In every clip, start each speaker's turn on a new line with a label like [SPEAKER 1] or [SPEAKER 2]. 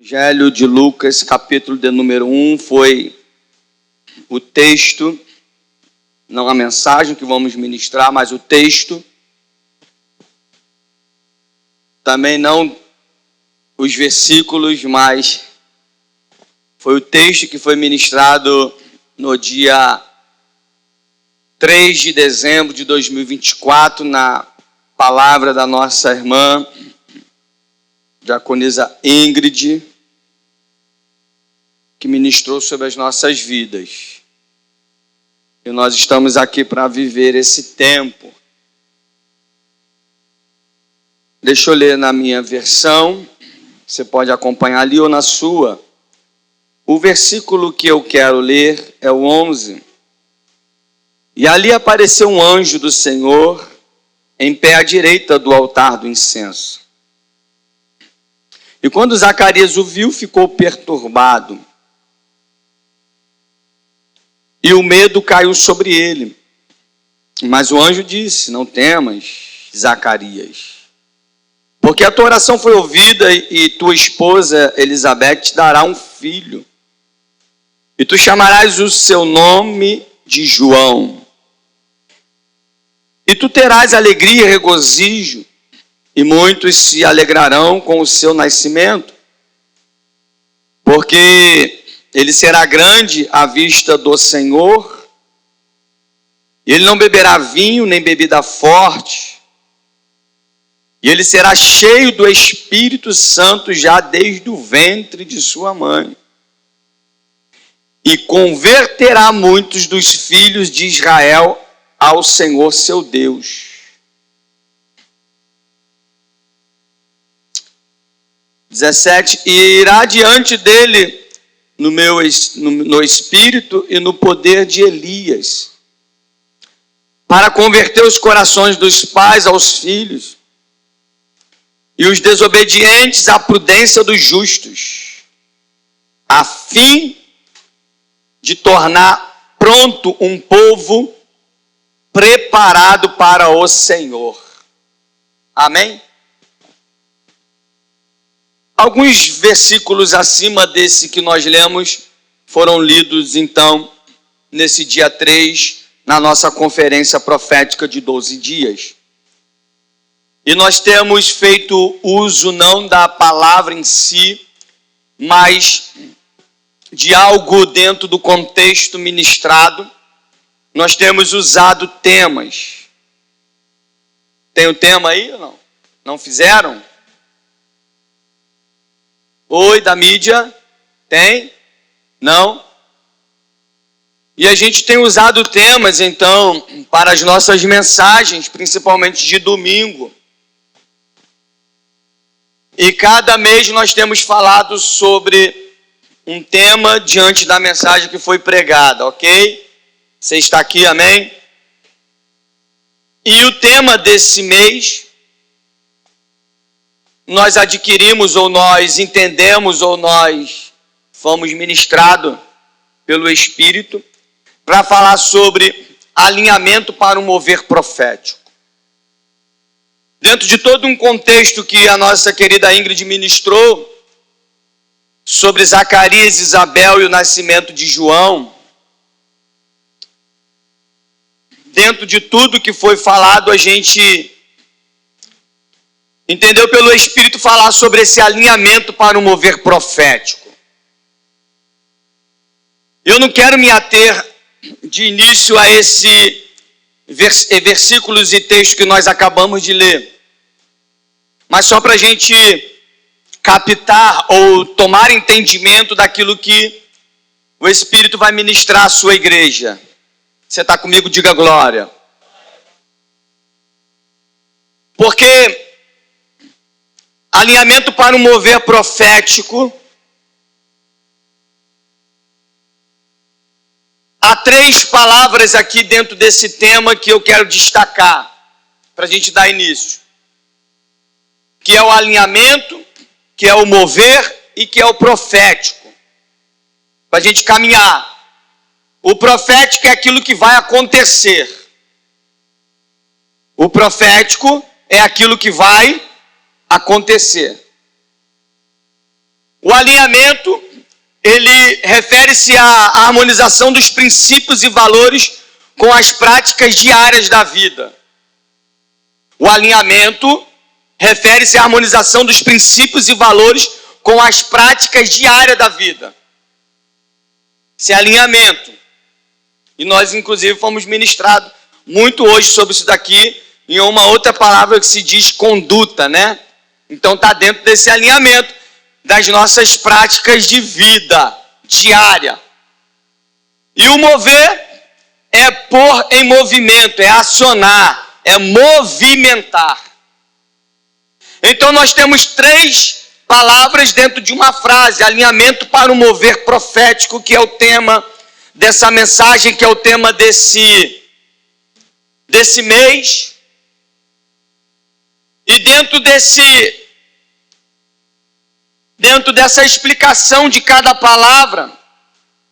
[SPEAKER 1] Evangelho de Lucas, capítulo de número 1, foi o texto, não a mensagem que vamos ministrar, mas o texto. Também não os versículos, mas foi o texto que foi ministrado no dia 3 de dezembro de 2024, na palavra da nossa irmã, diaconisa Ingrid, que ministrou sobre as nossas vidas. E nós estamos aqui para viver esse tempo. Deixa eu ler na minha versão, você pode acompanhar ali ou na sua. O versículo que eu quero ler é o 11. E ali apareceu um anjo do Senhor em pé à direita do altar do incenso. E quando Zacarias o viu, ficou perturbado. E o medo caiu sobre ele. Mas o anjo disse: não temas, Zacarias, porque a tua oração foi ouvida e tua esposa Elizabeth te dará um filho. E tu chamarás o seu nome de João. E tu terás alegria e regozijo, e muitos se alegrarão com o seu nascimento, porque ele será grande à vista do Senhor. Ele não beberá vinho nem bebida forte, e ele será cheio do Espírito Santo já desde o ventre de sua mãe. E converterá muitos dos filhos de Israel ao Senhor seu Deus. 17. E irá diante dele no espírito e no poder de Elias, para converter os corações dos pais aos filhos, e os desobedientes à prudência dos justos, a fim de tornar pronto um povo preparado para o Senhor. Amém? Alguns versículos acima desse que nós lemos foram lidos, então, nesse dia 3, na nossa conferência profética de 12 dias. E nós temos feito uso não da palavra em si, mas de algo dentro do contexto ministrado. Nós temos usado temas. Tem o tema aí ou não? Não fizeram? Oi, da mídia? Tem? Não? E a gente tem usado temas, então, para as nossas mensagens, principalmente de domingo. E cada mês nós temos falado sobre um tema diante da mensagem que foi pregada, ok? Você está aqui, amém? E o tema desse mês, nós adquirimos, ou nós entendemos, ou nós fomos ministrados pelo Espírito, para falar sobre alinhamento para um mover profético. Dentro de todo um contexto que a nossa querida Ingrid ministrou, sobre Zacarias, Isabel e o nascimento de João, dentro de tudo que foi falado, a gente entendeu pelo Espírito falar sobre esse alinhamento para um mover profético. Eu não quero me ater de início a esse versículos e textos que nós acabamos de ler, mas só para a gente captar ou tomar entendimento daquilo que o Espírito vai ministrar à sua igreja. Você está comigo? Diga glória. Porque alinhamento para um mover profético, há 3 palavras aqui dentro desse tema que eu quero destacar, para a gente dar início. Que é o alinhamento, que é o mover e que é o profético. Para a gente caminhar. O profético é aquilo que vai acontecer. O profético é aquilo que vai acontecer. O alinhamento, ele refere-se à harmonização dos princípios e valores com as práticas diárias da vida. O alinhamento refere-se à harmonização dos princípios e valores com as práticas diárias da vida. Esse alinhamento. E nós, inclusive, fomos ministrados muito hoje sobre isso daqui, em uma outra palavra que se diz conduta, né? Então está dentro desse alinhamento das nossas práticas de vida diária. E o mover é pôr em movimento, é acionar, é movimentar. Então nós temos 3 palavras dentro de uma frase: alinhamento para o mover profético, que é o tema dessa mensagem, que é o tema desse mês. E dentro dessa explicação de cada palavra,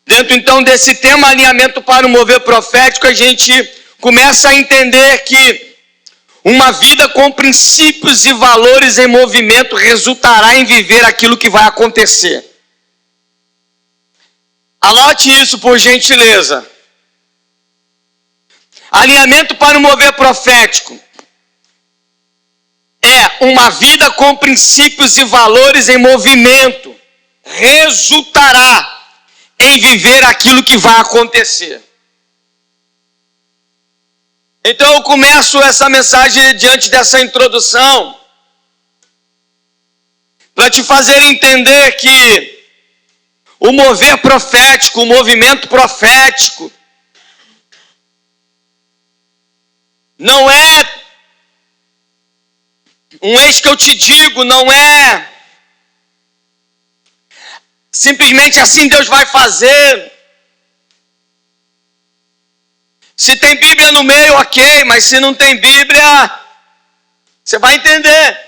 [SPEAKER 1] dentro então desse tema alinhamento para o mover profético, a gente começa a entender que uma vida com princípios e valores em movimento resultará em viver aquilo que vai acontecer. Anote isso, por gentileza. Alinhamento para o mover profético é uma vida com princípios e valores em movimento. Resultará em viver aquilo que vai acontecer. Então eu começo essa mensagem diante dessa introdução para te fazer entender que o mover profético, o movimento profético, não é um eis que eu te digo, não é simplesmente assim Deus vai fazer. Se tem Bíblia no meio, ok, mas se não tem Bíblia, você vai entender.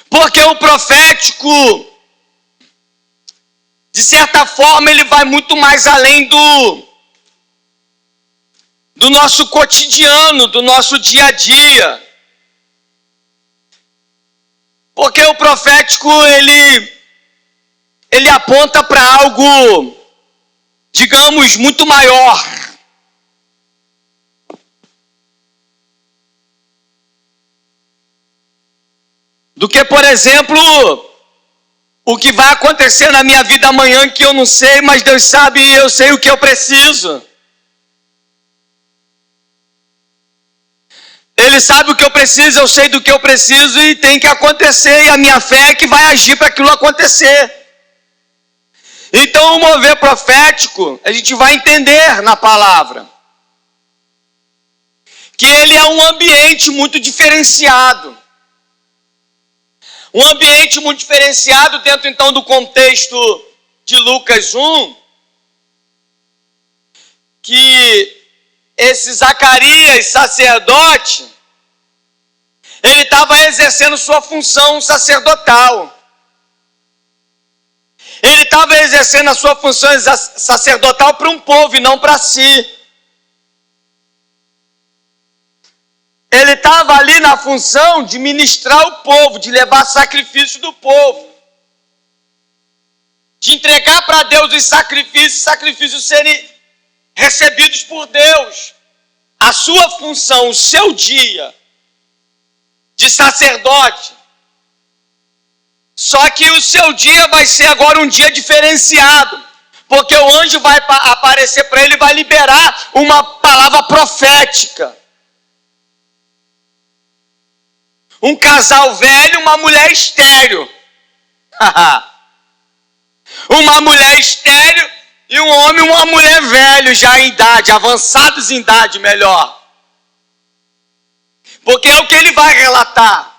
[SPEAKER 1] Porque o profético, de certa forma, ele vai muito mais além do nosso cotidiano, do nosso dia a dia. Porque o profético, ele aponta para algo, digamos, muito maior. Do que, por exemplo, o que vai acontecer na minha vida amanhã que eu não sei, mas Deus sabe e eu sei o que eu preciso. Ele sabe o que eu preciso, eu sei do que eu preciso e tem que acontecer. E a minha fé é que vai agir para aquilo acontecer. Então o mover profético, a gente vai entender na palavra que ele é um ambiente muito diferenciado. Um ambiente muito diferenciado dentro então do contexto de Lucas 1, que esse Zacarias, sacerdote, ele estava exercendo sua função sacerdotal. Ele estava exercendo a sua função sacerdotal para um povo e não para si. Ele estava ali na função de ministrar o povo, de levar sacrifício do povo, de entregar para Deus os sacrifícios serem recebidos por Deus. A sua função, o seu dia de sacerdote. Só que o seu dia vai ser agora um dia diferenciado, porque o anjo vai aparecer para ele e vai liberar uma palavra profética. Um casal velho, uma mulher estéril. Uma mulher estéril e um homem e uma mulher velho, já em idade, avançados em idade, melhor. Porque é o que ele vai relatar.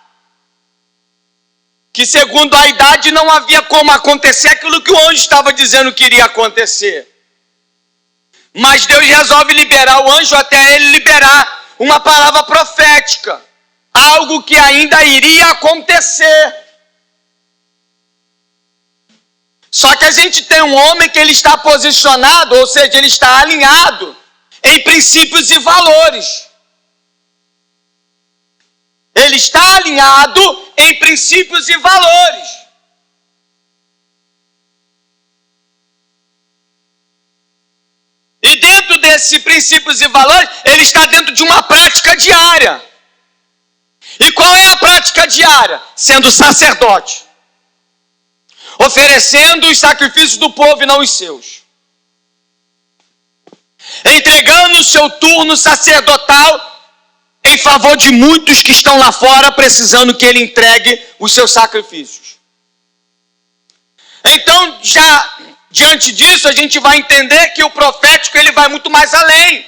[SPEAKER 1] Que segundo a idade não havia como acontecer aquilo que o anjo estava dizendo que iria acontecer. Mas Deus resolve liberar o anjo até ele liberar uma palavra profética. Algo que ainda iria acontecer. Só que a gente tem um homem que ele está posicionado, ou seja, ele está alinhado em princípios e valores. Ele está alinhado em princípios e valores. esse princípios e valores, ele está dentro de uma prática diária. E qual é a prática diária? Sendo sacerdote, oferecendo os sacrifícios do povo e não os seus, entregando o seu turno sacerdotal em favor de muitos que estão lá fora precisando que ele entregue os seus sacrifícios. Então, já diante disso, a gente vai entender que o profético ele vai muito mais além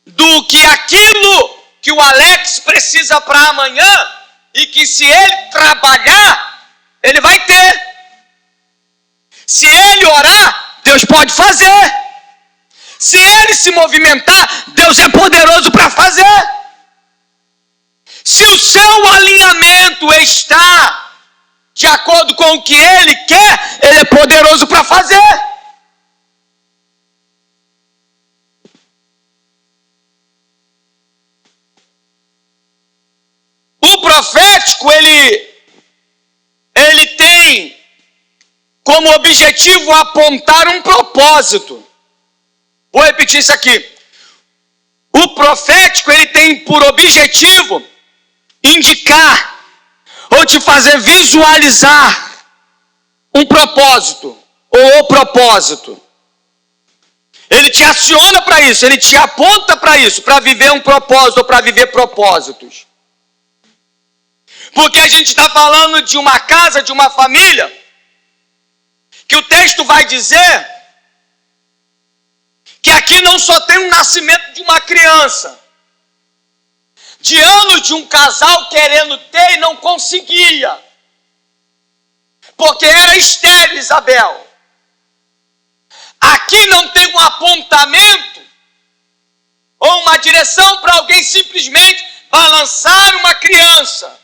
[SPEAKER 1] do que aquilo que o Alex precisa para amanhã e que se ele trabalhar, ele vai ter. Se ele orar, Deus pode fazer. Se ele se movimentar, Deus é poderoso para fazer. Se o seu alinhamento está de acordo com o que ele quer, ele é poderoso para fazer. O profético, ele tem como objetivo apontar um propósito. Vou repetir isso aqui. O profético, ele tem por objetivo indicar ou te fazer visualizar um propósito ou o propósito. Ele te aciona para isso, ele te aponta para isso, para viver um propósito ou para viver propósitos. Porque a gente está falando de uma casa, de uma família, que o texto vai dizer que aqui não só tem um nascimento de uma criança, de anos de um casal querendo ter e não conseguia, porque era estéril Isabel. Aqui não tem um apontamento ou uma direção para alguém simplesmente balançar uma criança.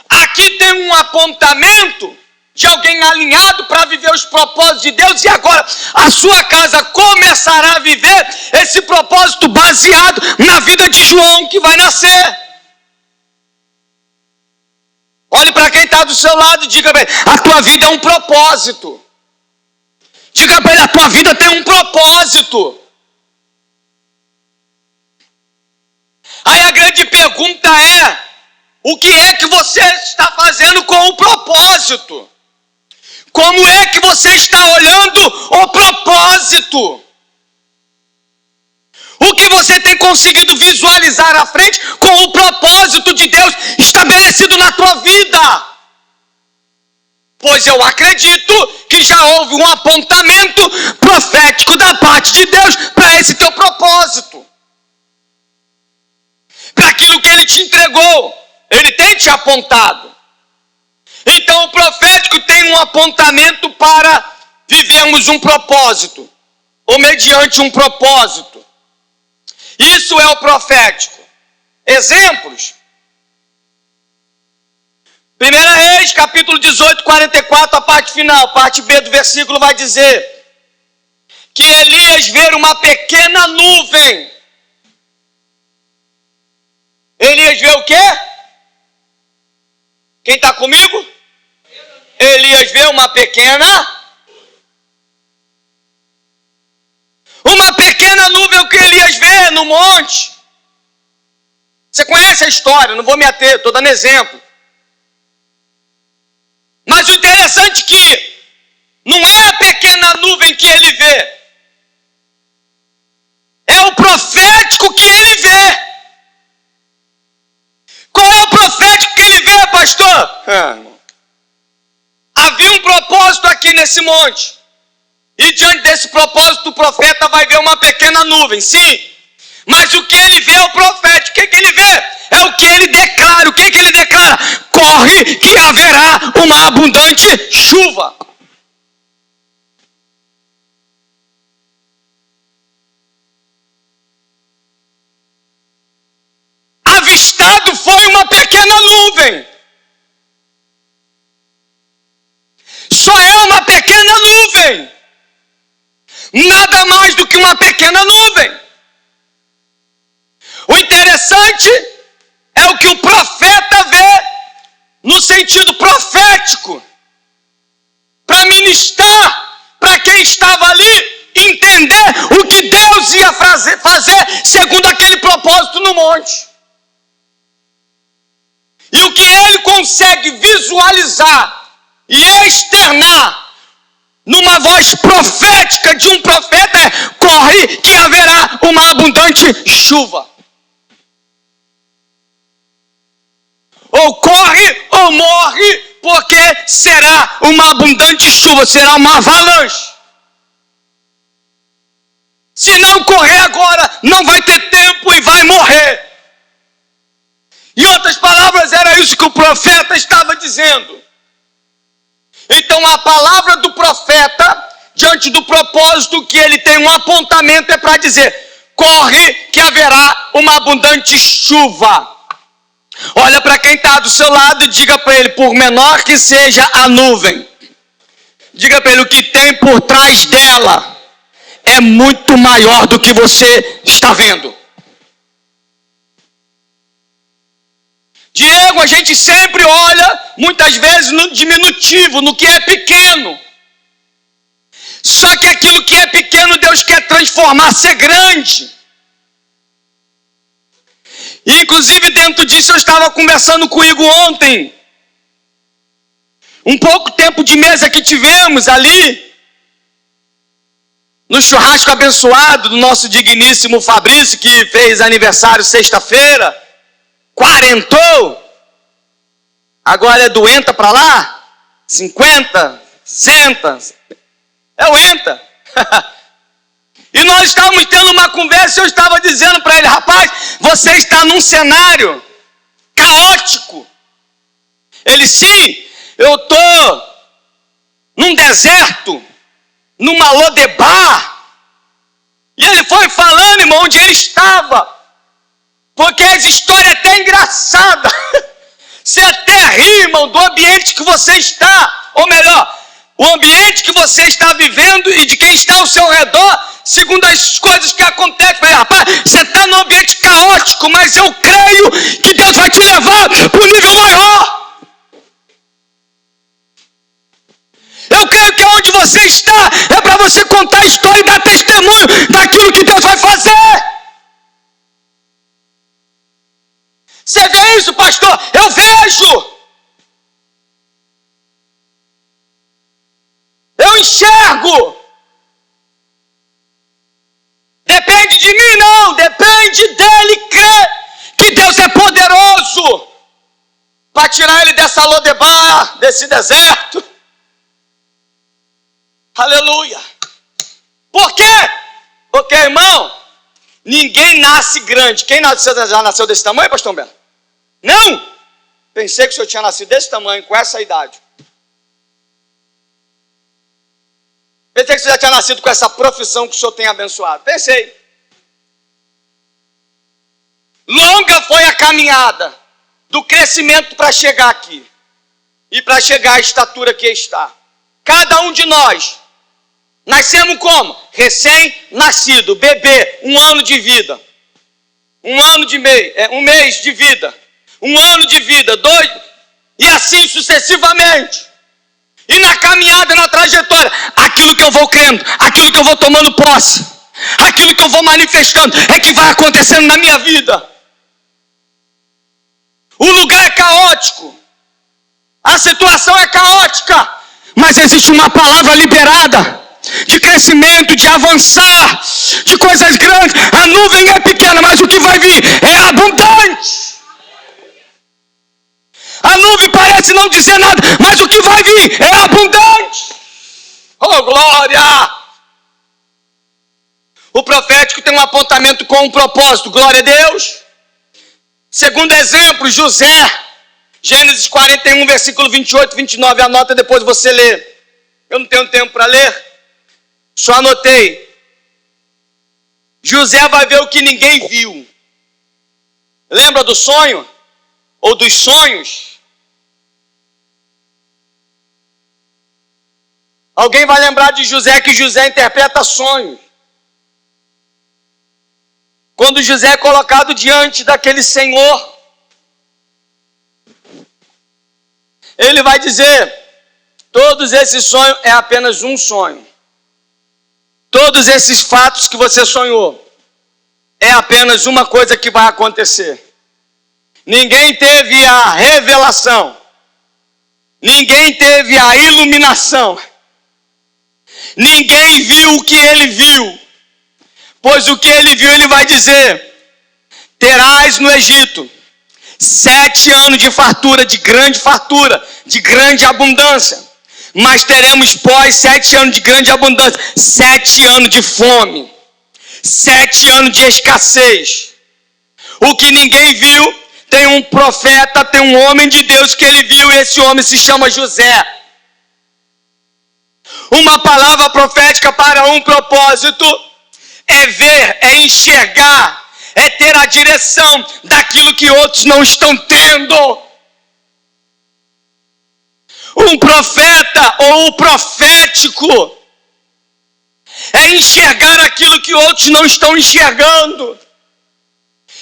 [SPEAKER 1] Aqui tem um apontamento de alguém alinhado para viver os propósitos de Deus, e agora a sua casa começará a viver esse propósito baseado na vida de João que vai nascer. Olhe para quem está do seu lado e diga para ele: a tua vida é um propósito. Diga para ele: a tua vida tem um propósito. Aí a grande pergunta é: o que é que você está fazendo com o propósito? Como é que você está olhando o propósito? O que você tem conseguido visualizar à frente com o propósito de Deus estabelecido na tua vida? Pois eu acredito que já houve um apontamento profético da parte de Deus para esse teu propósito. Para aquilo que Ele te entregou, Ele tem te apontado. Então o profético tem um apontamento para vivermos um propósito, ou mediante um propósito. Isso é o profético. Exemplos. 1 Reis, capítulo 18, 44, a parte final, parte B do versículo vai dizer que Elias vê uma pequena nuvem. Elias vê o quê? Quem está comigo? Elias vê uma pequena nuvem. O que Elias vê no monte? Você conhece a história, não vou me ater, estou dando exemplo. Mas o interessante é que não é a pequena nuvem que ele vê, é o profético que ele vê. Qual é o profético que ele vê, pastor? Havia um propósito aqui nesse monte. E diante desse propósito, o profeta vai ver uma pequena nuvem, sim. Mas o que ele vê é o profético. O que ele vê? É o que ele declara. O que ele declara? Corre que haverá uma abundante chuva. Avistado foi uma pequena nuvem. Só é uma pequena nuvem. Nada mais do que uma pequena nuvem. O interessante é o que o profeta vê no sentido profético, para ministrar para quem estava ali, interceder entender o que Deus ia fazer segundo aquele propósito no monte. E o que ele consegue visualizar e externar numa voz profética de um profeta é: corre que haverá uma abundante chuva. Ou corre ou morre, porque será uma abundante chuva, será uma avalanche. Se não correr agora, não vai ter tempo e vai morrer. Em outras palavras, era isso que o profeta estava dizendo. Então a palavra do profeta, diante do propósito que ele tem um apontamento, é para dizer: corre que haverá uma abundante chuva. Olha para quem está do seu lado e diga para ele: por menor que seja a nuvem, diga para ele: o que tem por trás dela é muito maior do que você está vendo. Diego, a gente sempre olha, muitas vezes, no diminutivo, no que é pequeno. Só que aquilo que é pequeno, Deus quer transformar, ser grande. E, inclusive, dentro disso, eu estava conversando com o Igor ontem. Um pouco tempo de mesa que tivemos ali, no churrasco abençoado do nosso digníssimo Fabrício, que fez aniversário sexta-feira. Quarentou, agora é doenta para lá, 50, 60, é o enta. E nós estávamos tendo uma conversa e eu estava dizendo para ele: rapaz, você está num cenário caótico. Ele: sim, eu estou num deserto, numa Lodebar. E ele foi falando, irmão, onde ele estava. Porque essa história é até engraçada. Você até ri, irmão, do ambiente que você está. Ou melhor, o ambiente que você está vivendo e de quem está ao seu redor, segundo as coisas que acontecem. Mas, rapaz, você está num ambiente caótico, mas eu creio que Deus vai te levar para um nível maior. Eu creio que onde você está é para você contar a história e dar testemunho daquilo que Deus vai fazer. Você vê isso, pastor? Eu vejo. Eu enxergo. Depende de mim, não. Depende dele crer que Deus é poderoso para tirar ele dessa Lodebar, desse deserto. Aleluia. Por quê? Porque, irmão, ninguém nasce grande. Quem já nasceu desse tamanho, pastor Belo? Não! Pensei que o senhor tinha nascido desse tamanho, com essa idade. Pensei que o senhor já tinha nascido com essa profissão que o senhor tem abençoado. Pensei. Longa foi a caminhada do crescimento para chegar aqui. E para chegar à estatura que está. Cada um de nós nascemos como? Recém-nascido, bebê, 1 ano de vida. 1 ano de mês, 1 mês de vida. 1 ano de vida, 2, e assim sucessivamente. E na caminhada, na trajetória, aquilo que eu vou crendo, aquilo que eu vou tomando posse, aquilo que eu vou manifestando, é que vai acontecendo na minha vida. O lugar é caótico, a situação é caótica, mas existe uma palavra liberada, de crescimento, de avançar, de coisas grandes. A nuvem é pequena, mas o que vai vir é abundante. A nuvem parece não dizer nada, mas o que vai vir é abundante. Oh, glória! O profético tem um apontamento com um propósito. Glória a Deus. Segundo exemplo, José. Gênesis 41, versículo 28, 29. Anota, depois você lê. Eu não tenho tempo para ler. Só anotei. José vai ver o que ninguém viu. Lembra do sonho? Ou dos sonhos? Alguém vai lembrar de José, que José interpreta sonhos. Quando José é colocado diante daquele Senhor, ele vai dizer: todos esses sonhos é apenas um sonho. Todos esses fatos que você sonhou, é apenas uma coisa que vai acontecer. Ninguém teve a revelação, ninguém teve a iluminação, ninguém viu o que ele viu, pois o que ele viu, ele vai dizer: terás no Egito 7 anos de fartura, de grande abundância, mas teremos pós 7 anos de grande abundância, 7 anos de fome, 7 anos de escassez. O que ninguém viu, tem um profeta, tem um homem de Deus que ele viu, e esse homem se chama José. Uma palavra profética para um propósito é ver, é enxergar, é ter a direção daquilo que outros não estão tendo. Um profeta ou o profético é enxergar aquilo que outros não estão enxergando.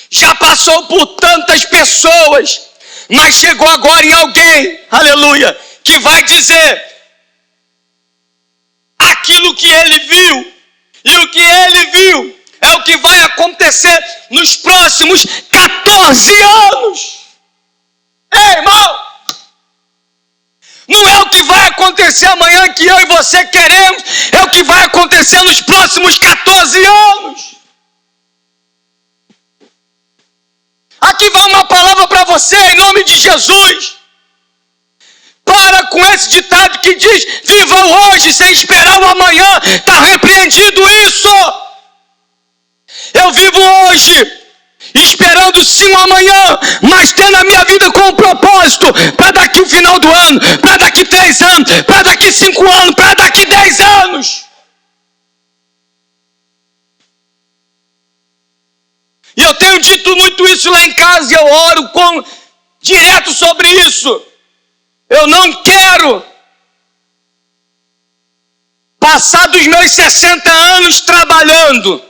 [SPEAKER 1] Já passou por tantas pessoas, mas chegou agora em alguém, aleluia, que vai dizer aquilo que ele viu, e o que ele viu é o que vai acontecer nos próximos 14 anos. Ei, irmão, não é o que vai acontecer amanhã que eu e você queremos, é o que vai acontecer nos próximos 14 anos. Aqui vai uma palavra para você, em nome de Jesus. Para com esse ditado que diz: viva hoje sem esperar o amanhã. Está repreendido isso. Eu vivo hoje esperando sim o amanhã, mas tendo a minha vida com um propósito, para daqui o final do ano, para daqui 3 anos, para daqui 5 anos, para daqui 10 anos. E eu tenho dito muito isso lá em casa, e eu oro direto sobre isso. Eu não quero passar dos meus 60 anos trabalhando.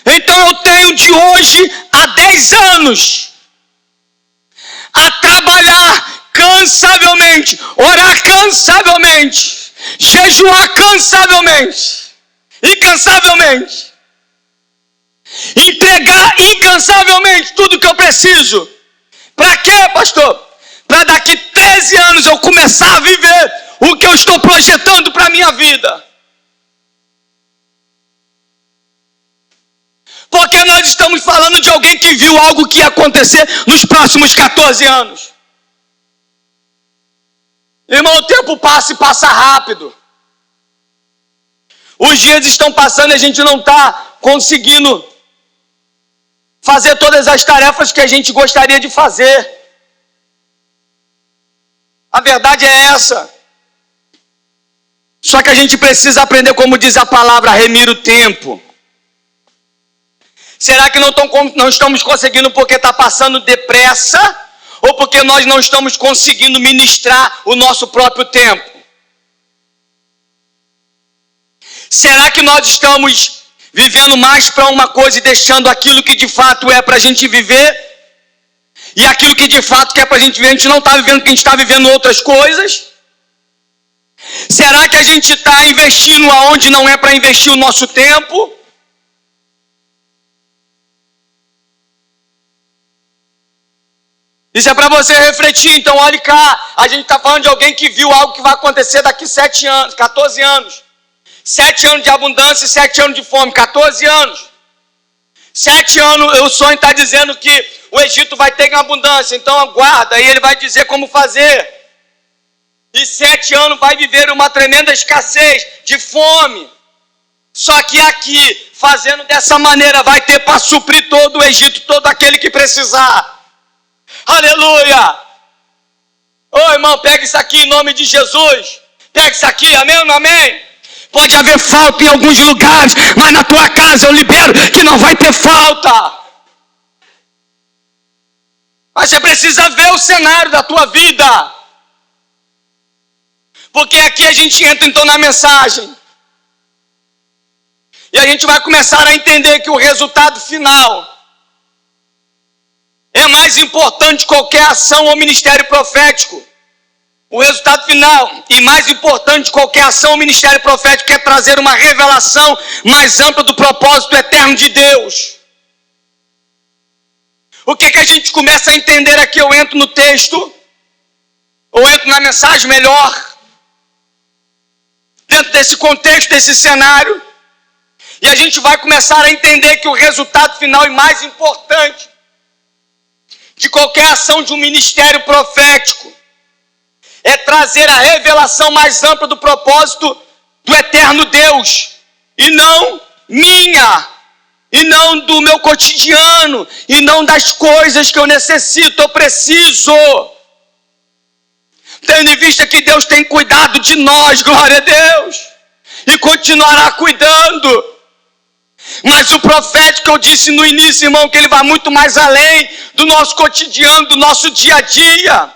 [SPEAKER 1] Então eu tenho de hoje a 10 anos a trabalhar cansavelmente, orar cansavelmente, jejuar cansavelmente, incansavelmente, entregar incansavelmente tudo que eu preciso. Para quê, pastor? Para daqui 13 anos eu começar a viver o que eu estou projetando para a minha vida. Porque nós estamos falando de alguém que viu algo que ia acontecer nos próximos 14 anos. Irmão, o tempo passa e passa rápido. Os dias estão passando e a gente não está conseguindo fazer todas as tarefas que a gente gostaria de fazer. A verdade é essa. Só que a gente precisa aprender, como diz a palavra, a remir o tempo. Será que não estamos conseguindo porque está passando depressa? Ou porque nós não estamos conseguindo ministrar o nosso próprio tempo? Será que nós estamos vivendo mais para uma coisa e deixando aquilo que de fato é para a gente viver? E aquilo que de fato que é para a gente viver, a gente não está vivendo porque a gente está vivendo outras coisas? Será que a gente está investindo aonde não é para investir o nosso tempo? Isso é para você refletir. Então olhe cá, a gente está falando de alguém que viu algo que vai acontecer daqui 7 anos, 14 anos. 7 anos de abundância e 7 anos de fome, 14 anos. 7 anos, o sonho está dizendo que o Egito vai ter abundância, então aguarda, aí ele vai dizer como fazer. E 7 anos vai viver uma tremenda escassez de fome. Só que aqui, fazendo dessa maneira, vai ter para suprir todo o Egito, todo aquele que precisar. Aleluia! Ô irmão, pega isso aqui em nome de Jesus. Pega isso aqui, amém ou não amém? Pode haver falta em alguns lugares, mas na tua casa eu libero que não vai ter falta. Mas você precisa ver o cenário da tua vida. Porque aqui a gente entra então na mensagem. E a gente vai começar a entender que o resultado final é mais importante que qualquer ação ou ministério profético. O resultado final e mais importante de qualquer ação, o ministério profético é trazer uma revelação mais ampla do propósito eterno de Deus. O que a gente começa a entender aqui? Eu entro no texto, ou entro na mensagem melhor, dentro desse contexto, desse cenário, e a gente vai começar a entender que o resultado final e mais importante de qualquer ação de um ministério profético é trazer a revelação mais ampla do propósito do eterno Deus, e não minha, e não do meu cotidiano, e não das coisas que eu necessito, eu preciso. Tendo em vista que Deus tem cuidado de nós, glória a Deus, e continuará cuidando. Mas o profético, eu disse no início, irmão, que ele vai muito mais além do nosso cotidiano, do nosso dia a dia.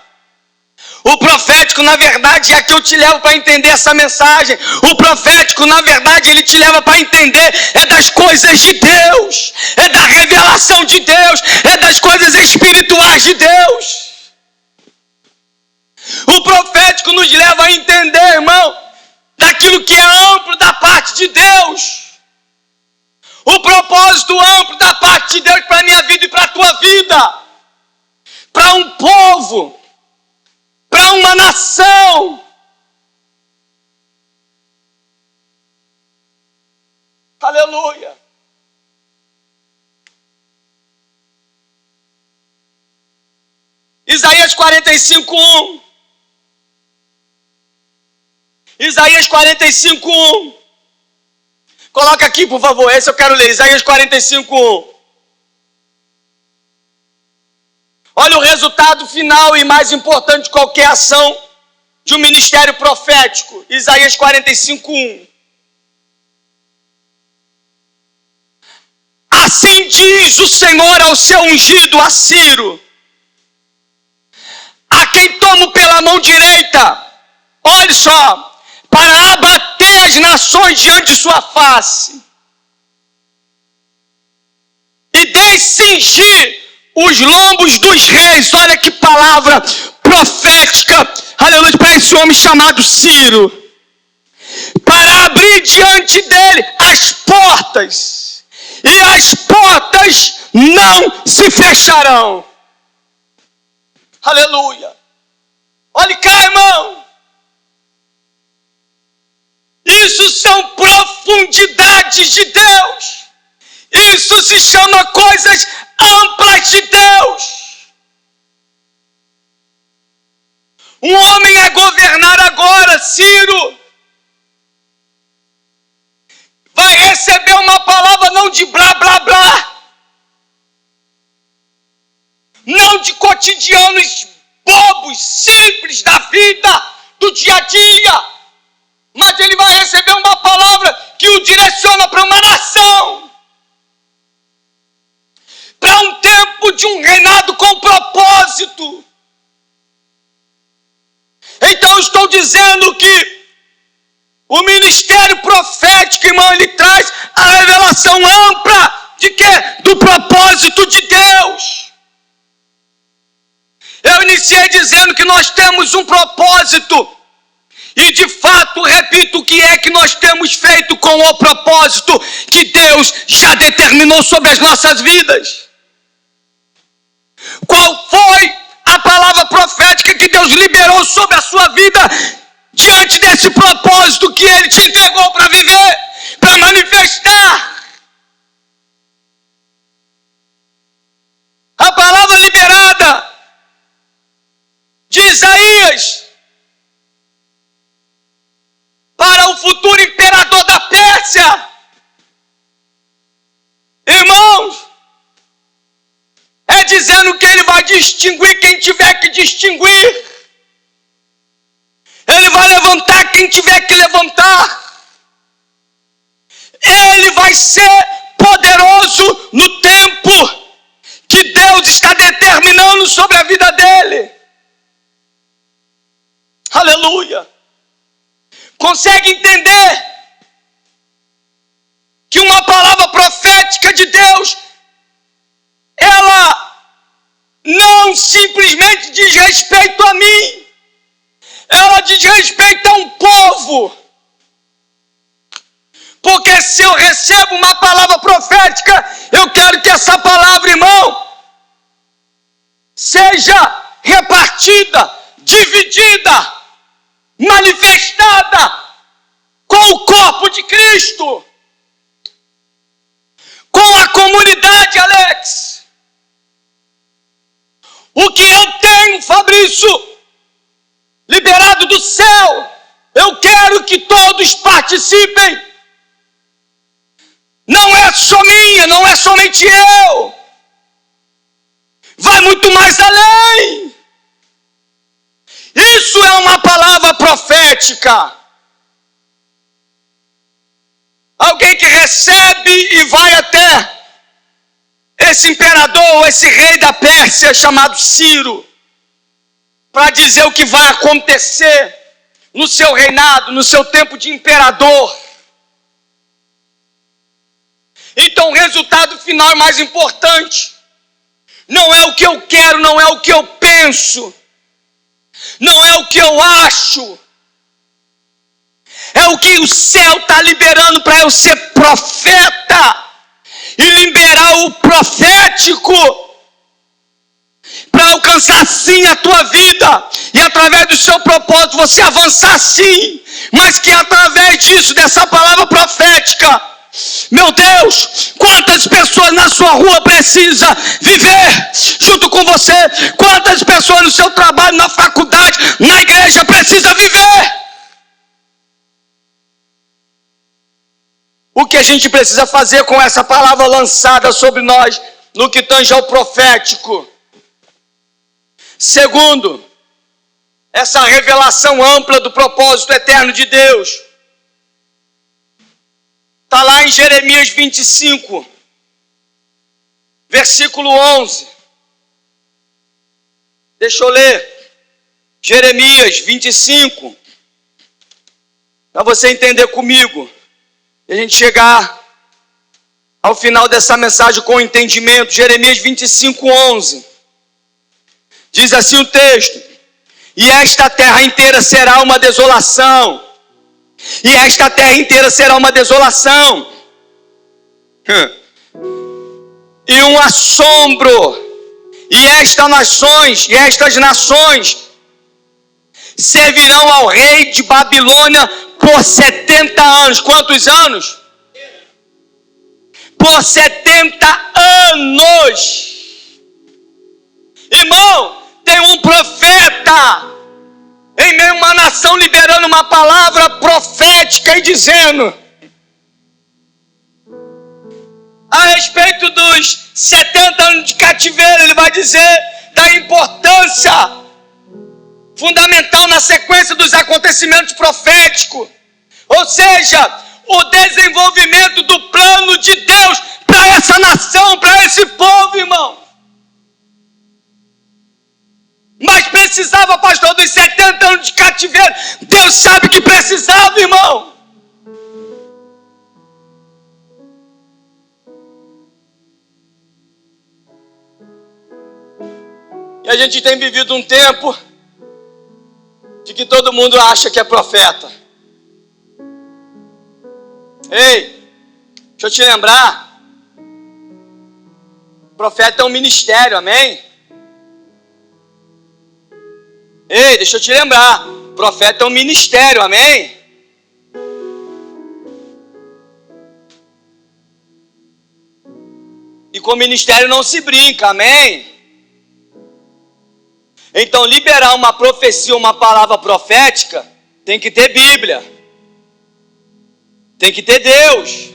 [SPEAKER 1] O profético, na verdade, é que eu te levo para entender essa mensagem. O profético, na verdade, ele te leva para entender é das coisas de Deus, é da revelação de Deus, é das coisas espirituais de Deus. O profético nos leva a entender, irmão, daquilo que é amplo da parte de Deus. O propósito amplo da parte de Deus para a minha vida e para a tua vida. Para um povo, para uma nação. Aleluia. Isaías 45:1. Isaías 45:1. Coloca aqui, por favor, esse eu quero ler. Isaías 45:1. Olha o resultado final e mais importante de qualquer ação de um ministério profético. Isaías 45:1. Assim diz o Senhor ao seu ungido, a Ciro, a quem tomo pela mão direita, olha só, para abater as nações diante de sua face e descingir os lombos dos reis. Olha que palavra profética, aleluia, para esse homem chamado Ciro, para abrir diante dele as portas, e as portas não se fecharão. Aleluia. Olha cá, irmão. Isso são profundidades de Deus. Isso se chama coisas amplas de Deus. Um homem a governar agora, Ciro, vai receber uma palavra não de blá blá blá, não de cotidianos bobos, simples da vida, do dia a dia, mas ele vai receber uma palavra que o direciona para uma nação, para um tempo de um reinado com propósito. Então eu estou dizendo que o ministério profético, irmão, ele traz a revelação ampla de quê? Do propósito de Deus. Eu iniciei dizendo que nós temos um propósito. E de fato, repito, o que é que nós temos feito com o propósito que Deus já determinou sobre as nossas vidas? Qual foi a palavra profética que Deus liberou sobre a sua vida diante desse propósito que Ele te entregou para viver, para manifestar? A palavra liberada de Isaías para o futuro imperador da Pérsia. Irmãos, é dizendo que ele vai distinguir quem tiver que distinguir. Ele vai levantar quem tiver que levantar. Ele vai ser poderoso no tempo que Deus está determinando sobre a vida dele. Aleluia. Consegue entender que uma palavra profética de Deus, ela não simplesmente diz respeito a mim, respeito a um povo. Porque se eu recebo uma palavra profética, eu quero que essa palavra, irmão, seja repartida, dividida, manifestada com o corpo de Cristo, com a comunidade, Alex. O que eu tenho, Fabrício, liberado do céu, eu quero que todos participem. Não é só minha, não é somente eu. Vai muito mais além. Isso é uma palavra profética. Alguém que recebe e vai até esse imperador, esse rei da Pérsia chamado Ciro, para dizer o que vai acontecer no seu reinado, no seu tempo de imperador. Então o resultado final é mais importante. Não é o que eu quero, não é o que eu penso, não é o que eu acho. É o que o céu está liberando para eu ser profeta e liberar o profético para alcançar sim a tua vida e através do seu propósito você avançar sim, mas que através disso, dessa palavra profética, meu Deus, quantas pessoas na sua rua precisam viver junto com você? Quantas pessoas no seu trabalho, na faculdade, na igreja precisam viver? O que a gente precisa fazer com essa palavra lançada sobre nós no que tange ao profético? Segundo, essa revelação ampla do propósito eterno de Deus. Está lá em Jeremias 25, versículo 11. Deixa eu ler. Jeremias 25. Para você entender comigo. E a gente chegar ao final dessa mensagem com entendimento. Jeremias 25, 11. Diz assim o texto: e esta terra inteira será uma desolação. E esta terra inteira será uma desolação. E um assombro. E estas nações servirão ao rei de Babilônia por 70 anos. Quantos anos? Por 70 anos. Irmão, tem um profeta em meio a uma nação liberando uma palavra profética e dizendo a respeito dos 70 anos de cativeiro. Ele vai dizer da importância fundamental na sequência dos acontecimentos proféticos, ou seja, o desenvolvimento do plano de Deus para essa nação, para esse povo, irmão. Mas precisava, pastor, dos 70 anos de cativeiro. Deus sabe que precisava, irmão. E a gente tem vivido um tempo de que todo mundo acha que é profeta. Ei, deixa eu te lembrar. Profeta é um ministério, amém? Ei, deixa eu te lembrar. Profeta é um ministério, amém? E com ministério não se brinca, amém? Então, liberar uma profecia, uma palavra profética, tem que ter Bíblia. Tem que ter Deus.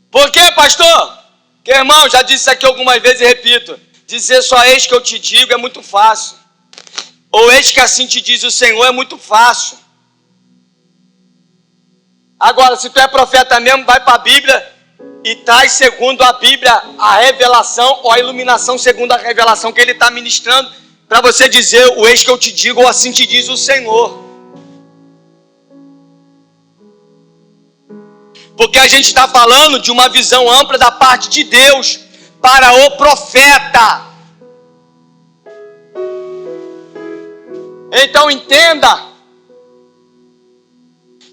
[SPEAKER 1] Por quê, pastor? Porque, irmão, já disse isso aqui algumas vezes e repito. Dizer só eis que eu te digo é muito fácil. Ou eis que assim te diz o Senhor é muito fácil. Agora, se tu é profeta mesmo, vai para a Bíblia e traz segundo a Bíblia a revelação ou a iluminação segundo a revelação que ele está ministrando, para você dizer o eis que eu te digo ou assim te diz o Senhor. Porque a gente está falando de uma visão ampla da parte de Deus para o profeta. Então entenda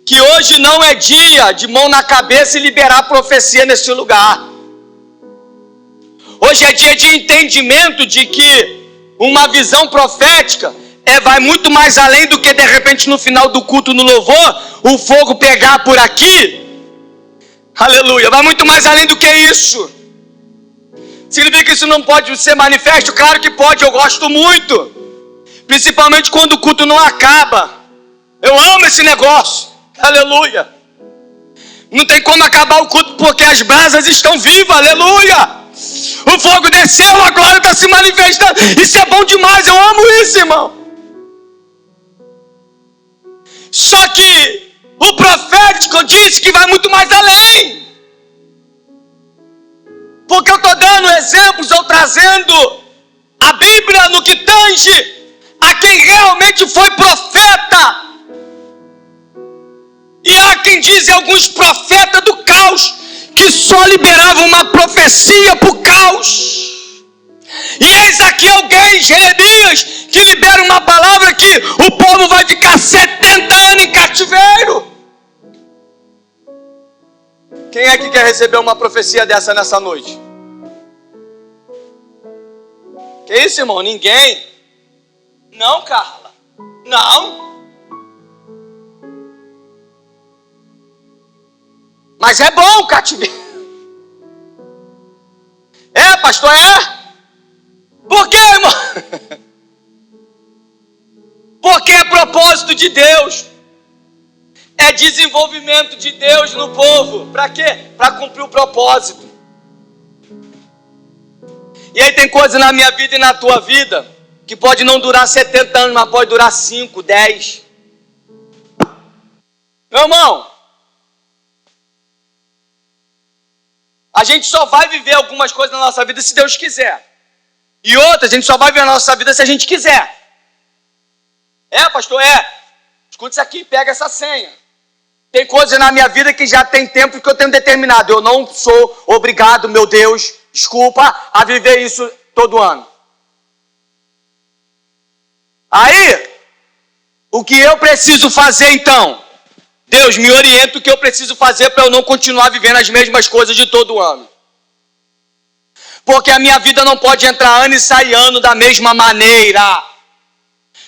[SPEAKER 1] que hoje não é dia de mão na cabeça e liberar profecia nesse lugar. Hoje é dia de entendimento de que uma visão profética vai muito mais além do que de repente no final do culto, no louvor, o fogo pegar por aqui. Aleluia, vai muito mais além do que isso. Significa que isso não pode ser manifesto? Claro que pode, eu gosto muito. Principalmente quando o culto não acaba. Eu amo esse negócio. Aleluia. Não tem como acabar o culto porque as brasas estão vivas. Aleluia. O fogo desceu, a glória está se manifestando. Isso é bom demais, eu amo isso, irmão. Só que o profético disse que vai muito mais além. Porque eu estou dando exemplos, ou trazendo a Bíblia no que tange a quem realmente foi profeta. E há quem diz alguns profetas do caos, que só liberavam uma profecia para o caos. E eis aqui alguém, Jeremias, que libera uma palavra que o povo vai ficar 70 anos em cativeiro. Quem é que quer receber uma profecia dessa nessa noite? Que isso, irmão? Ninguém? Não, Carla. Não. Mas é bom o cativeiro. É, pastor, é? Por quê, irmão? Porque é propósito de Deus. É desenvolvimento de Deus no povo. Para quê? Para cumprir o propósito. E aí tem coisa na minha vida e na tua vida que pode não durar 70 anos, mas pode durar 5, 10. Meu irmão, a gente só vai viver algumas coisas na nossa vida se Deus quiser. E outras, a gente só vai viver a nossa vida se a gente quiser. É, pastor? É. Escuta isso aqui, pega essa senha. Tem coisas na minha vida que já tem tempo que eu tenho determinado. Eu não sou obrigado, meu Deus, desculpa, a viver isso todo ano. Aí, o que eu preciso fazer então? Deus, me orienta o que eu preciso fazer para eu não continuar vivendo as mesmas coisas de todo ano. Porque a minha vida não pode entrar ano e sair ano da mesma maneira.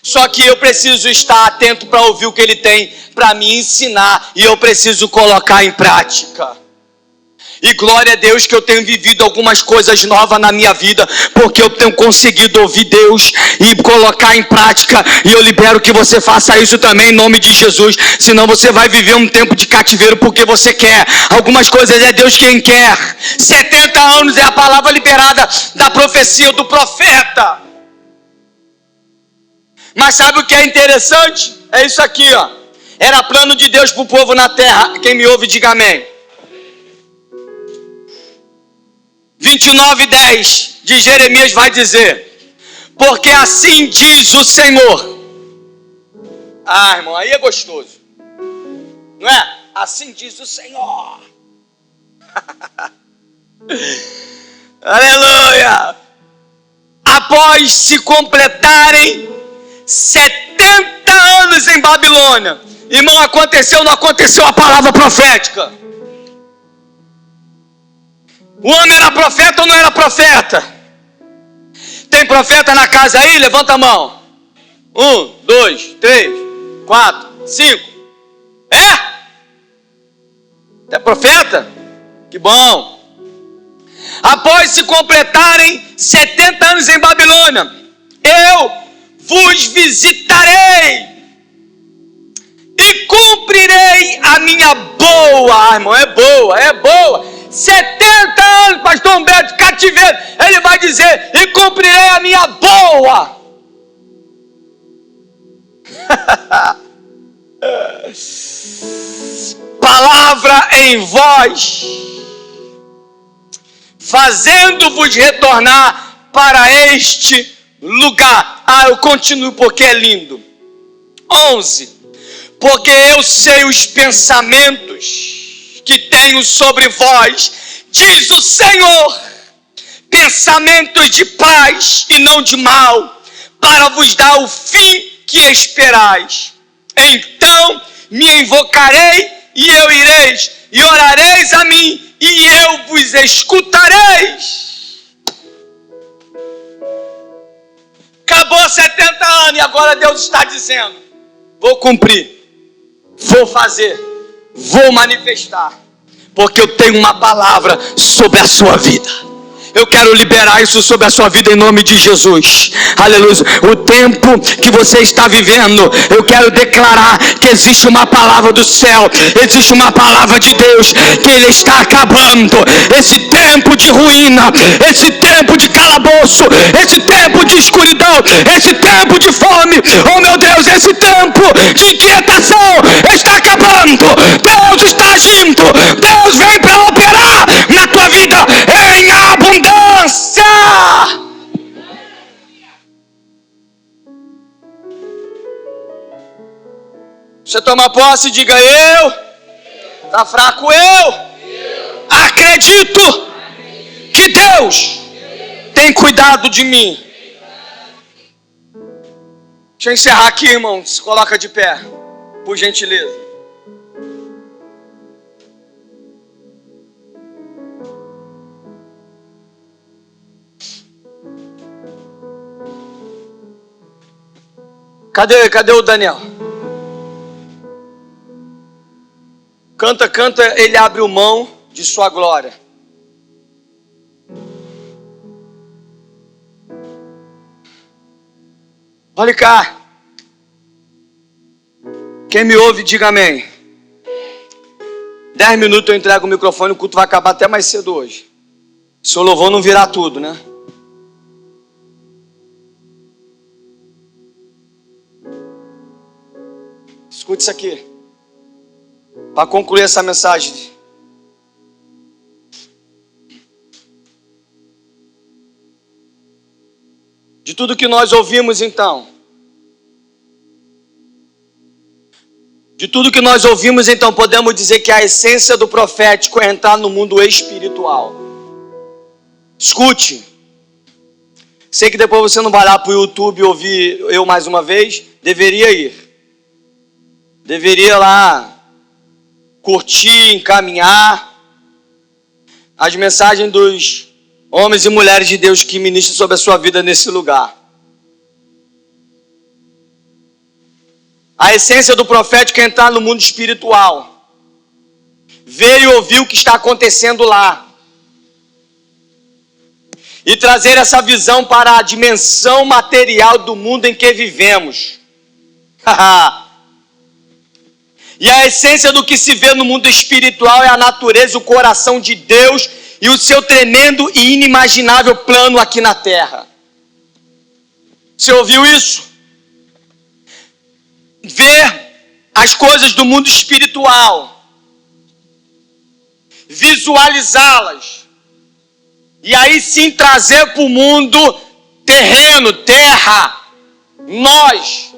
[SPEAKER 1] Só que eu preciso estar atento para ouvir o que Ele tem para me ensinar. E eu preciso colocar em prática. E glória a Deus que eu tenho vivido algumas coisas novas na minha vida, porque eu tenho conseguido ouvir Deus e colocar em prática. E eu libero que você faça isso também em nome de Jesus. Senão você vai viver um tempo de cativeiro porque você quer. Algumas coisas é Deus quem quer. 70 anos é a palavra liberada da profecia do profeta. Mas sabe o que é interessante? É isso aqui, ó. Era plano de Deus para o povo na terra. Quem me ouve, diga amém. 29:10 de Jeremias vai dizer: porque assim diz o Senhor. Ah, irmão, aí é gostoso, não é? Assim diz o Senhor. Aleluia. Após se completarem 70 anos em Babilônia, irmão, aconteceu ou não aconteceu a palavra profética? O homem era profeta ou não era profeta? Tem profeta na casa aí? Levanta a mão. 1, 2, 3, 4, 5. É profeta? Que bom. Após se completarem 70 anos em Babilônia, eu vos visitarei e cumprirei a minha boa. Irmão, é boa. 70 anos, pastor Humberto, cativeiro. Ele vai dizer: e cumprirei a minha boa. Palavra em vós, fazendo-vos retornar para este lugar. Eu continuo porque é lindo. 11. Porque eu sei os pensamentos que tenho sobre vós, diz o Senhor, pensamentos de paz e não de mal, para vos dar o fim que esperais. Então me invocarei e eu ireis, e orareis a mim e eu vos escutareis. Acabou 70 anos e agora Deus está dizendo: vou cumprir, vou fazer, vou manifestar, porque eu tenho uma palavra sobre a sua vida. Eu quero liberar isso sobre a sua vida em nome de Jesus. Aleluia. O tempo que você está vivendo, eu quero declarar que existe uma palavra do céu, existe uma palavra de Deus, que Ele está acabando. Esse tempo de ruína, esse tempo de calabouço, esse tempo de escuridão, esse tempo de fome, oh meu Deus, esse tempo de inquietação está acabando. Deus está agindo. Deus vem para operar na tua vida em abundância. Você toma posse e diga: eu. Tá fraco? Eu acredito que Deus tem cuidado de mim. Deixa eu encerrar aqui, irmão. Se coloca de pé, por gentileza. Cadê o Daniel? Canta, ele abre mão de sua glória. Olha cá. Quem me ouve, diga amém. 10 minutos eu entrego o microfone, o culto vai acabar até mais cedo hoje. Se o louvor não virar tudo, né? Escute isso aqui. Para concluir essa mensagem. De tudo que nós ouvimos então. Podemos dizer que a essência do profético é entrar no mundo espiritual. Escute. Sei que depois você não vai lá para o YouTube ouvir eu mais uma vez. Deveria ir. Deveria lá curtir, encaminhar as mensagens dos homens e mulheres de Deus que ministram sobre a sua vida nesse lugar. A essência do profético é entrar no mundo espiritual, ver e ouvir o que está acontecendo lá e trazer essa visão para a dimensão material do mundo em que vivemos. E a essência do que se vê no mundo espiritual é a natureza, o coração de Deus e o seu tremendo e inimaginável plano aqui na terra. Você ouviu isso? Ver as coisas do mundo espiritual, visualizá-las, e aí sim trazer para o mundo terreno, terra, nós.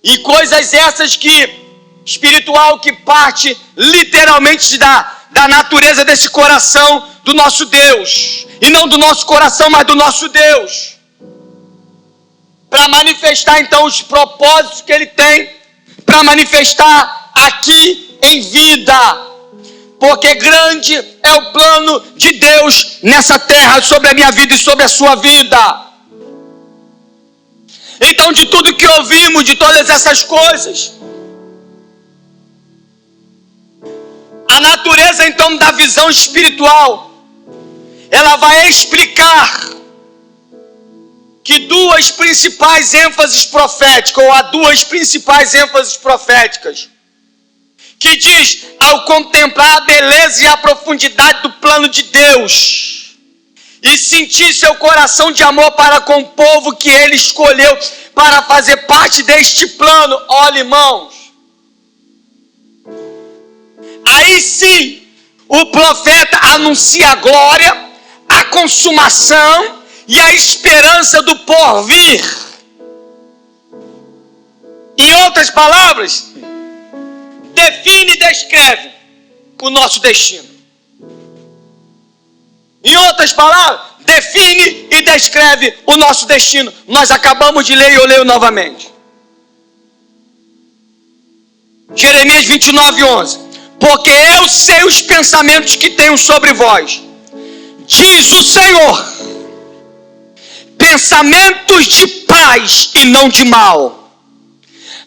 [SPEAKER 1] E coisas essas espiritual que parte literalmente da natureza desse coração do nosso Deus. E não do nosso coração, mas do nosso Deus. Para manifestar então os propósitos que Ele tem, para manifestar aqui em vida. Porque grande é o plano de Deus nessa terra, sobre a minha vida e sobre a sua vida. Então, de tudo que ouvimos, de todas essas coisas, a natureza então da visão espiritual, ela vai explicar que duas principais ênfases proféticas, ou há duas principais ênfases proféticas, que diz: ao contemplar a beleza e a profundidade do plano de Deus, e sentir seu coração de amor para com o povo que Ele escolheu para fazer parte deste plano. Olha, irmãos, aí sim o profeta anuncia a glória, a consumação e a esperança do porvir. Em outras palavras, define e descreve o nosso destino. Em outras palavras, define e descreve o nosso destino. Nós acabamos de ler e eu leio novamente. Jeremias 29:11. Porque eu sei os pensamentos que tenho sobre vós, diz o Senhor, pensamentos de paz e não de mal,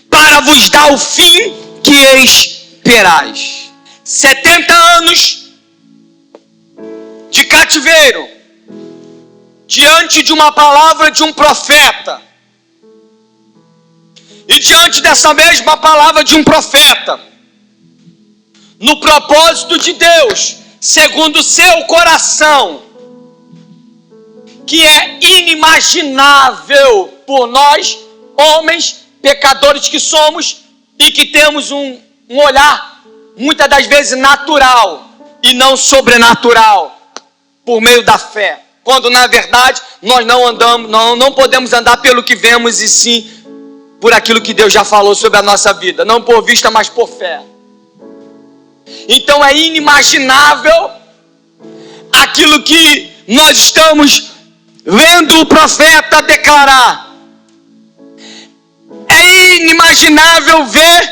[SPEAKER 1] para vos dar o fim que esperais. 70 anos de cativeiro, diante de uma palavra de um profeta, e diante dessa mesma palavra de um profeta, no propósito de Deus, segundo o seu coração, que é inimaginável por nós, homens, pecadores que somos, e que temos um olhar, muitas das vezes natural, e não sobrenatural, por meio da fé. Quando na verdade, nós não podemos andar pelo que vemos, e sim por aquilo que Deus já falou sobre a nossa vida. Não por vista, mas por fé. Então é inimaginável aquilo que nós estamos vendo o profeta declarar. É inimaginável ver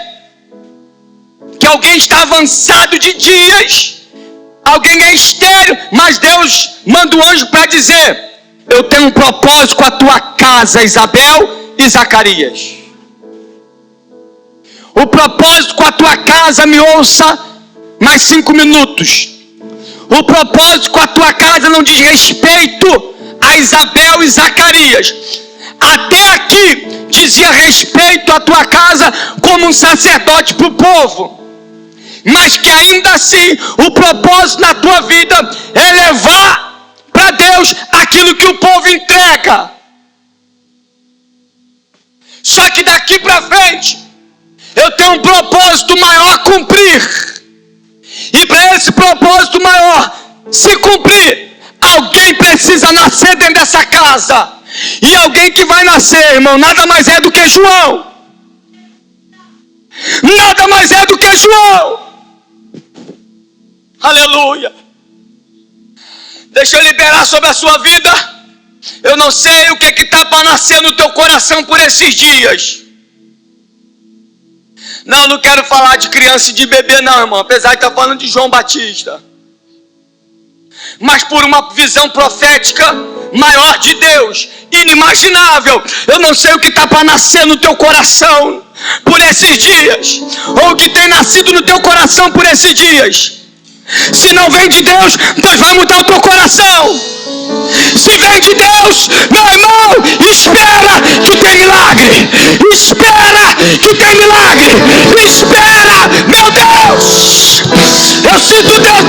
[SPEAKER 1] que alguém está avançado de dias, alguém é estéril, mas Deus manda o anjo para dizer: eu tenho um propósito com a tua casa, Isabel e Zacarias. O propósito com a tua casa, me ouça mais 5 minutos. O propósito com a tua casa não diz respeito a Isabel e Zacarias. Até aqui dizia respeito à tua casa como um sacerdote para o povo, mas que ainda assim o propósito na tua vida é levar para Deus aquilo que o povo entrega. Só que daqui para frente eu tenho um propósito maior a cumprir. E para esse propósito maior se cumprir, alguém precisa nascer dentro dessa casa. E alguém que vai nascer, irmão, nada mais é do que João. Nada mais é do que João. Aleluia. Deixa eu liberar sobre a sua vida. Eu não sei o que está para nascer no teu coração por esses dias. Não quero falar de criança e de bebê não, irmão, apesar de estar falando de João Batista. Mas por uma visão profética maior de Deus, inimaginável. Eu não sei o que está para nascer no teu coração por esses dias, ou o que tem nascido no teu coração por esses dias. Se não vem de Deus, Deus vai mudar o teu coração. Se vem de Deus, meu irmão, espera que tem milagre. Espera que tem milagre. Espera, meu Deus. Eu sinto Deus